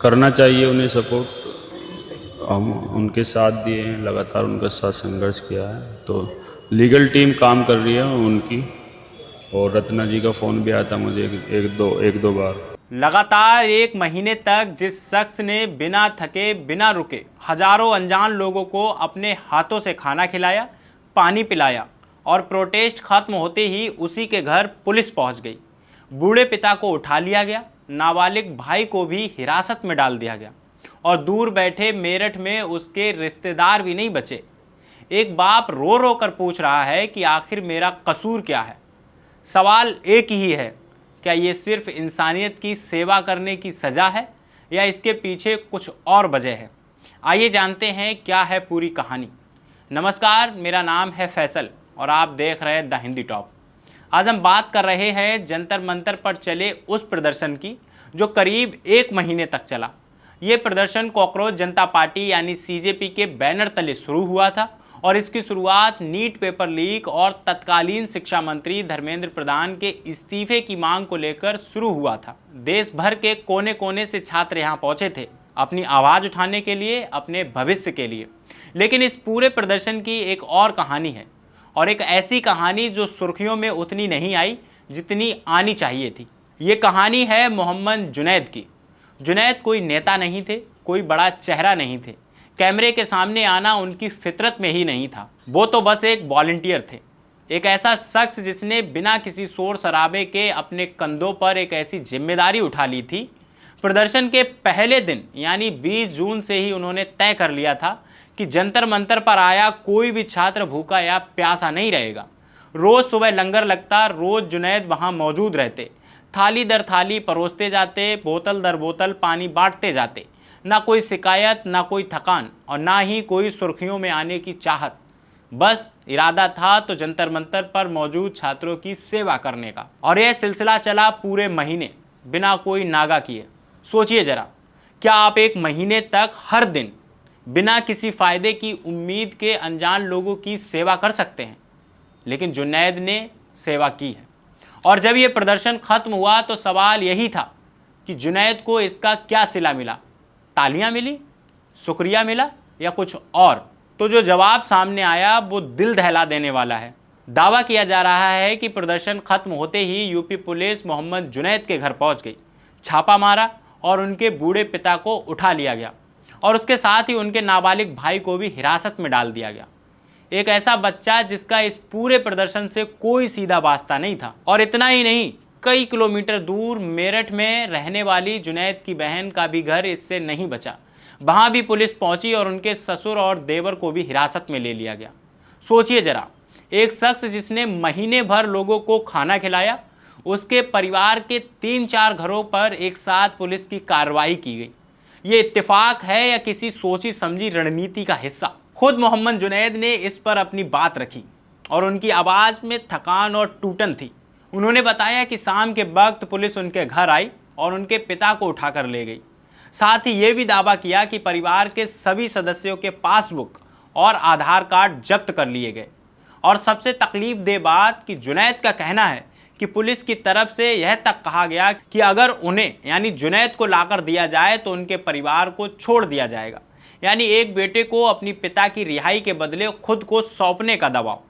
करना चाहिए उन्हें सपोर्ट। हम उनके साथ दिए हैं, लगातार उनके साथ संघर्ष किया है। तो लीगल टीम काम कर रही है उनकी। और रत्ना जी का फ़ोन भी आया था मुझे एक दो बार। लगातार एक महीने तक जिस शख्स ने बिना थके बिना रुके हजारों अनजान लोगों को अपने हाथों से खाना खिलाया, पानी पिलाया और प्रोटेस्ट खत्म होते ही उसी के घर पुलिस पहुंच गई। बूढ़े पिता को उठा लिया गया, नाबालिग भाई को भी हिरासत में डाल दिया गया और दूर बैठे मेरठ में उसके रिश्तेदार भी नहीं बचे। एक बाप रो रो कर पूछ रहा है कि आखिर मेरा कसूर क्या है। सवाल एक ही है, क्या ये सिर्फ इंसानियत की सेवा करने की सज़ा है या इसके पीछे कुछ और वजह है। आइए जानते हैं क्या है पूरी कहानी। नमस्कार, मेरा नाम है फैसल और आप देख रहे हैं द हिंदी टॉप। आज हम बात कर रहे हैं जंतर मंतर पर चले उस प्रदर्शन की जो करीब एक महीने तक चला। ये प्रदर्शन कॉकरोच जनता पार्टी यानी सीजेपी के बैनर तले शुरू हुआ था और इसकी शुरुआत नीट पेपर लीक और तत्कालीन शिक्षा मंत्री धर्मेंद्र प्रधान के इस्तीफे की मांग को लेकर शुरू हुआ था। देश भर के कोने कोने से छात्र यहाँ पहुंचे थे अपनी आवाज़ उठाने के लिए, अपने भविष्य के लिए। लेकिन इस पूरे प्रदर्शन की एक और कहानी है, और एक ऐसी कहानी जो सुर्खियों में उतनी नहीं आई जितनी आनी चाहिए थी। ये कहानी है मोहम्मद जुनैद की। जुनैद कोई नेता नहीं थे, कोई बड़ा चेहरा नहीं थे, कैमरे के सामने आना उनकी फितरत में ही नहीं था। वो तो बस एक वॉलंटियर थे, एक ऐसा शख्स जिसने बिना किसी शोर शराबे के अपने कंधों पर एक ऐसी जिम्मेदारी उठा ली थी। प्रदर्शन के पहले दिन यानी 20 जून से ही उन्होंने तय कर लिया था कि जंतर मंतर पर आया कोई भी छात्र भूखा या प्यासा नहीं रहेगा। रोज़ सुबह लंगर लगता, रोज़ जुनैद वहाँ मौजूद रहते, थाली दर थाली परोसते जाते, बोतल दर बोतल पानी बांटते जाते। ना कोई शिकायत, ना कोई थकान और ना ही कोई सुर्खियों में आने की चाहत। बस इरादा था तो जंतर मंतर पर मौजूद छात्रों की सेवा करने का। और यह सिलसिला चला पूरे महीने बिना कोई नागा किए। सोचिए जरा, क्या आप एक महीने तक हर दिन बिना किसी फायदे की उम्मीद के अनजान लोगों की सेवा कर सकते हैं? लेकिन जुनैद ने सेवा की है। और जब यह प्रदर्शन खत्म हुआ तो सवाल यही था कि जुनैद को इसका क्या सिला मिला। तालियां मिली, शुक्रिया मिला या कुछ और? तो जो जवाब सामने आया वो दिल दहला देने वाला है। दावा किया जा रहा है कि प्रदर्शन खत्म होते ही यूपी पुलिस मोहम्मद जुनैद के घर पहुंच गई, छापा मारा और उनके बूढ़े पिता को उठा लिया गया और उसके साथ ही उनके नाबालिग भाई को भी हिरासत में डाल दिया गया। एक ऐसा बच्चा जिसका इस पूरे प्रदर्शन से कोई सीधा वास्ता नहीं था। और इतना ही नहीं, कई किलोमीटर दूर मेरठ में रहने वाली जुनैद की बहन का भी घर इससे नहीं बचा। वहां भी पुलिस पहुंची और उनके ससुर और देवर को भी हिरासत में ले लिया गया। सोचिए जरा, एक शख्स जिसने महीने भर लोगों को खाना खिलाया, उसके परिवार के 3-4 घरों पर एक साथ पुलिस की कार्रवाई की गई। ये इत्तेफाक है या किसी सोची समझी रणनीति का हिस्सा? खुद मोहम्मद जुनैद ने इस पर अपनी बात रखी और उनकी आवाज़ में थकान और टूटन थी। उन्होंने बताया कि शाम के वक्त पुलिस उनके घर आई और उनके पिता को उठाकर ले गई। साथ ही ये भी दावा किया कि परिवार के सभी सदस्यों के पासबुक और आधार कार्ड जब्त कर लिए गए। और सबसे तकलीफ दे बात कि जुनैद का कहना है कि पुलिस की तरफ से यह तक कहा गया कि अगर उन्हें यानी जुनैद को लाकर दिया जाए तो उनके परिवार को छोड़ दिया जाएगा। यानी एक बेटे को अपनी पिता की रिहाई के बदले खुद को सौंपने का दबाव।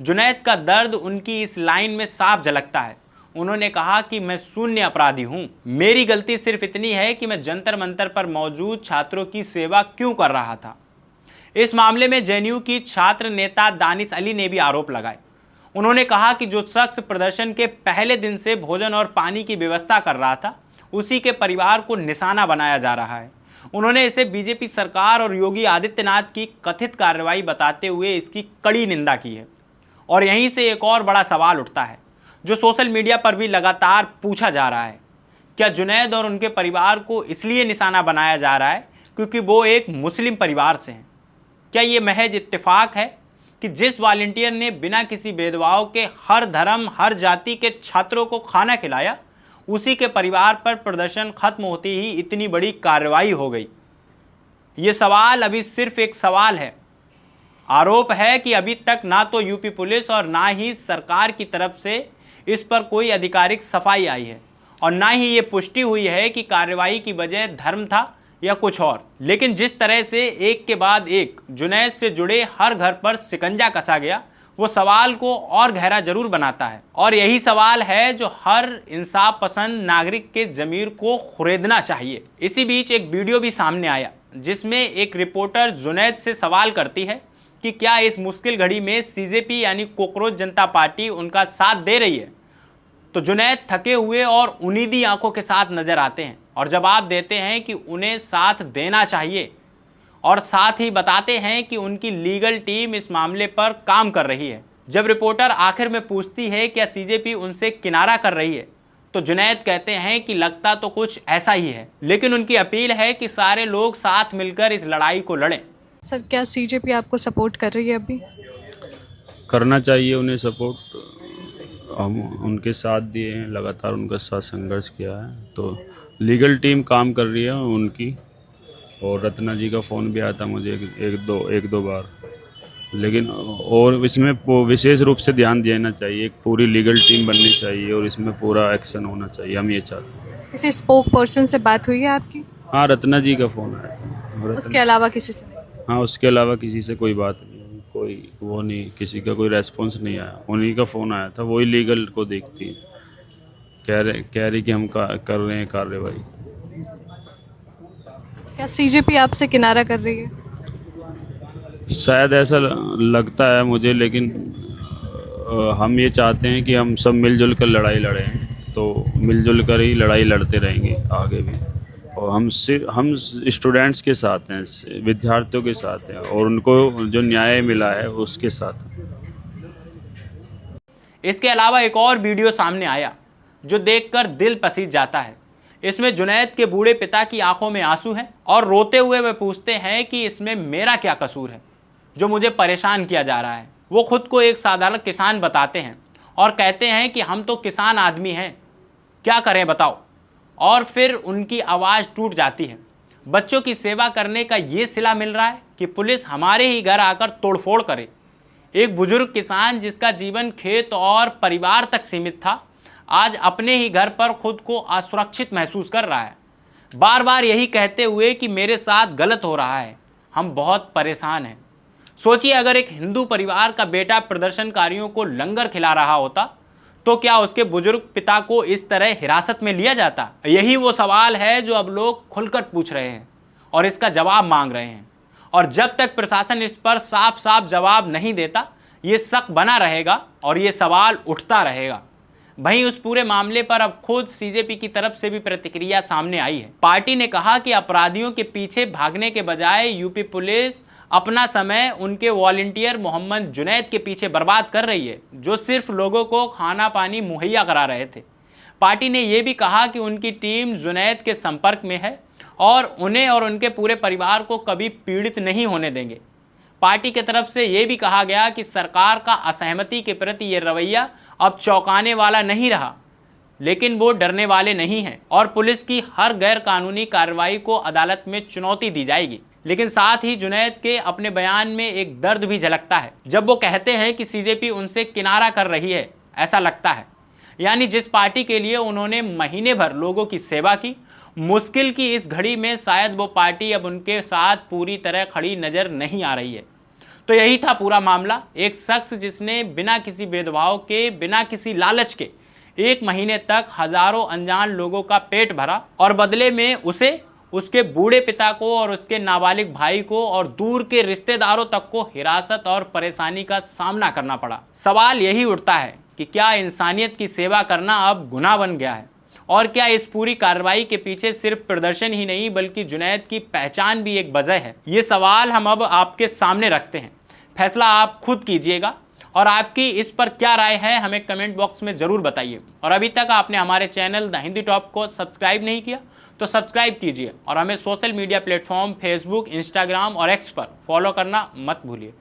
जुनैद का दर्द उनकी इस लाइन में साफ झलकता है। उन्होंने कहा कि मैं शून्य अपराधी हूं, मेरी गलती सिर्फ इतनी है कि मैं जंतर मंतर पर मौजूद छात्रों की सेवा क्यों कर रहा था। इस मामले में जेएनयू की छात्र नेता दानिश अली ने भी आरोप लगाए। उन्होंने कहा कि जो शख्स प्रदर्शन के पहले दिन से भोजन और पानी की व्यवस्था कर रहा था, उसी के परिवार को निशाना बनाया जा रहा है। उन्होंने इसे बीजेपी सरकार और योगी आदित्यनाथ की कथित कार्रवाई बताते हुए इसकी कड़ी निंदा की है। और यहीं से एक और बड़ा सवाल उठता है जो सोशल मीडिया पर भी लगातार पूछा जा रहा है। क्या जुनैद और उनके परिवार को इसलिए निशाना बनाया जा रहा है क्योंकि वो एक मुस्लिम परिवार से हैं? क्या ये महज इत्तेफाक है कि जिस वॉलंटियर ने बिना किसी भेदभाव के हर धर्म हर जाति के छात्रों को खाना खिलाया, उसी के परिवार पर प्रदर्शन खत्म होते ही इतनी बड़ी कार्रवाई हो गई? ये सवाल अभी सिर्फ एक सवाल है। आरोप है कि अभी तक ना तो यूपी पुलिस और ना ही सरकार की तरफ से इस पर कोई आधिकारिक सफाई आई है और ना ही ये पुष्टि हुई है कि कार्रवाई की वजह धर्म था या कुछ और। लेकिन जिस तरह से एक के बाद एक जुनैद से जुड़े हर घर पर शिकंजा कसा गया, वो सवाल को और गहरा जरूर बनाता है। और यही सवाल है जो हर इंसाफ पसंद नागरिक के ज़मीर को खुरेदना चाहिए। इसी बीच एक वीडियो भी सामने आया जिसमें एक रिपोर्टर जुनैद से सवाल करती है कि क्या इस मुश्किल घड़ी में सीजेपी यानी कोकरोच जनता पार्टी उनका साथ दे रही है। तो जुनैद थके हुए और उम्मीदी आंखों के साथ नजर आते हैं और जवाब देते हैं कि उन्हें साथ देना चाहिए, और साथ ही बताते हैं कि उनकी लीगल टीम इस मामले पर काम कर रही है। जब रिपोर्टर आखिर में पूछती है क्या सीजेपी उनसे किनारा कर रही है, तो जुनैद कहते हैं कि लगता तो कुछ ऐसा ही है, लेकिन उनकी अपील है कि सारे लोग साथ मिलकर इस लड़ाई को लड़ें। सर, क्या सीजेपी आपको सपोर्ट कर रही है अभी? करना चाहिए उन्हें सपोर्ट। हम उनके साथ दिए हैं, लगातार उनके साथ संघर्ष किया है। तो लीगल टीम काम कर रही है उनकी, और रत्ना जी का फ़ोन भी आया था मुझे एक दो बार। लेकिन और इसमें विशेष रूप से ध्यान देना चाहिए, एक पूरी लीगल टीम बननी चाहिए और इसमें पूरा एक्शन होना चाहिए। हम ये चाहते हैं। किसी स्पोक पर्सन से बात हुई है आपकी? हाँ, रत्ना जी का फ़ोन आया था। उसके अलावा किसी से? हाँ, उसके अलावा किसी से कोई बात नहीं, कोई वो नहीं, किसी का कोई रेस्पॉन्स नहीं आया। उन्हीं का फ़ोन आया था, वही लीगल को देखती है, कह रही कि हम कर रहे हैं कार्रवाई। क्या सीजेपी आपसे किनारा कर रही है? शायद ऐसा लगता है मुझे, लेकिन हम ये चाहते हैं कि हम सब मिलजुल कर लड़ाई लड़ें, तो मिलजुल कर ही लड़ाई लड़ते रहेंगे आगे भी। और हम स्टूडेंट्स के साथ हैं, विद्यार्थियों के साथ हैं, और उनको जो न्याय मिला है उसके साथ। इसके अलावा एक और वीडियो सामने आया जो देखकर दिल पसीज जाता है। इसमें जुनैद के बूढ़े पिता की आंखों में आंसू हैं और रोते हुए वे पूछते हैं कि इसमें मेरा क्या कसूर है जो मुझे परेशान किया जा रहा है। वो खुद को एक साधारण किसान बताते हैं और कहते हैं कि हम तो किसान आदमी हैं, क्या करें बताओ। और फिर उनकी आवाज़ टूट जाती है। बच्चों की सेवा करने का ये सिला मिल रहा है कि पुलिस हमारे ही घर आकर तोड़फोड़ करे। एक बुजुर्ग किसान जिसका जीवन खेत और परिवार तक सीमित था, आज अपने ही घर पर खुद को असुरक्षित महसूस कर रहा है, बार बार यही कहते हुए कि मेरे साथ गलत हो रहा है, हम बहुत परेशान हैं। सोचिए, अगर एक हिंदू परिवार का बेटा प्रदर्शनकारियों को लंगर खिला रहा होता तो क्या उसके बुजुर्ग पिता को इस तरह हिरासत में लिया जाता? यही वो सवाल है जो अब लोग खुलकर पूछ रहे हैं और इसका जवाब मांग रहे हैं। और जब तक प्रशासन इस पर साफ साफ जवाब नहीं देता, ये शक बना रहेगा और ये सवाल उठता रहेगा। वहीं उस पूरे मामले पर अब खुद सीजेपी की तरफ से भी प्रतिक्रिया सामने आई है। पार्टी ने कहा कि अपराधियों के पीछे भागने के बजाय यूपी पुलिस अपना समय उनके वॉलंटियर मोहम्मद जुनैद के पीछे बर्बाद कर रही है, जो सिर्फ लोगों को खाना पानी मुहैया करा रहे थे। पार्टी ने यह भी कहा कि उनकी टीम जुनैद के संपर्क में है और उन्हें और उनके पूरे परिवार को कभी पीड़ित नहीं होने देंगे। पार्टी की तरफ से यह भी कहा गया कि सरकार का असहमति के प्रति यह रवैया अब चौंकाने वाला नहीं रहा, लेकिन वो डरने वाले नहीं हैं और पुलिस की हर गैर कानूनी कार्रवाई को अदालत में चुनौती दी जाएगी। लेकिन साथ ही जुनैद के अपने बयान में एक दर्द भी झलकता है जब वो कहते हैं कि सीजेपी उनसे किनारा कर रही है। ऐसा लगता है यानी जिस पार्टी के लिए उन्होंने महीने भर लोगों की सेवा की, मुश्किल की इस घड़ी में शायद वो पार्टी अब उनके साथ पूरी तरह खड़ी नजर नहीं आ रही है। तो यही था पूरा मामला। एक शख्स जिसने बिना किसी भेदभाव के, बिना किसी लालच के 1 महीने तक हजारों अनजान लोगों का पेट भरा और बदले में उसे, उसके बूढ़े पिता को और उसके नाबालिग भाई को और दूर के रिश्तेदारों तक को हिरासत और परेशानी का सामना करना पड़ा। सवाल यही उठता है कि क्या इंसानियत की सेवा करना अब गुनाह बन गया है? और क्या इस पूरी कार्रवाई के पीछे सिर्फ प्रदर्शन ही नहीं बल्कि जुनैद की पहचान भी एक वजह है? ये सवाल हम अब आपके सामने रखते हैं, फैसला आप खुद कीजिएगा। और आपकी इस पर क्या राय है हमें कमेंट बॉक्स में ज़रूर बताइए। और अभी तक आपने हमारे चैनल द हिंदी टॉप को सब्सक्राइब नहीं किया तो सब्सक्राइब कीजिए और हमें social media platform Facebook, Instagram और एक्स पर फॉलो करना मत भूलिए।